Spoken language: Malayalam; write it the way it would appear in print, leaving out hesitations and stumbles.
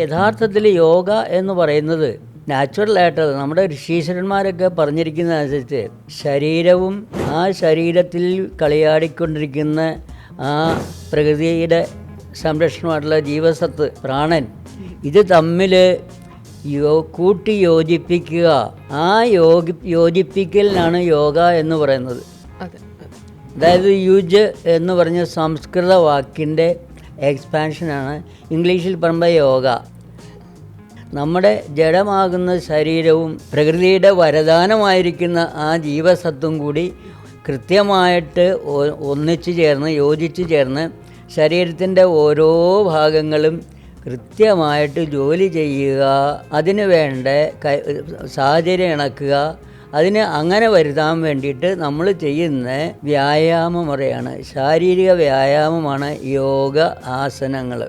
യഥാർത്ഥത്തിൽ യോഗ എന്ന് പറയുന്നത് നാച്ചുറലായിട്ട് നമ്മുടെ ഋഷീശ്വരന്മാരൊക്കെ പറഞ്ഞിരിക്കുന്നതനുസരിച്ച് ശരീരവും ആ ശരീരത്തിൽ കളിയാടിക്കൊണ്ടിരിക്കുന്ന ആ പ്രകൃതിയുടെ സംരക്ഷണമായിട്ടുള്ള ജീവസത്ത് പ്രാണൻ ഇത് തമ്മിൽ കൂട്ടി യോജിപ്പിക്കുക, ആ യോജിപ്പിക്കലിനാണ് യോഗ എന്ന് പറയുന്നത്. അതായത് യുജ് എന്ന് പറഞ്ഞ സംസ്കൃത വാക്കിൻ്റെ എക്സ്പാൻഷനാണ് ഇംഗ്ലീഷിൽ പറയുമ്പോൾ യോഗ. നമ്മുടെ ജഡമാകുന്ന ശരീരവും പ്രകൃതിയുടെ വരദാനമായിരിക്കുന്ന ആ ജീവസത്വം കൂടി കൃത്യമായിട്ട് ഒന്നിച്ചു ചേർന്ന് യോജിച്ചു ചേർന്ന് ശരീരത്തിൻ്റെ ഓരോ ഭാഗങ്ങളും കൃത്യമായിട്ട് ജോലി ചെയ്യുക, അതിന് വേണ്ട സാഹചര്യം ഇണക്കുക, അതിന് അങ്ങനെ വരുത്താൻ വേണ്ടിയിട്ട് നമ്മൾ ചെയ്യുന്ന വ്യായാമ മുറയാണ്, ശാരീരിക വ്യായാമമാണ് യോഗ ആസനങ്ങൾ.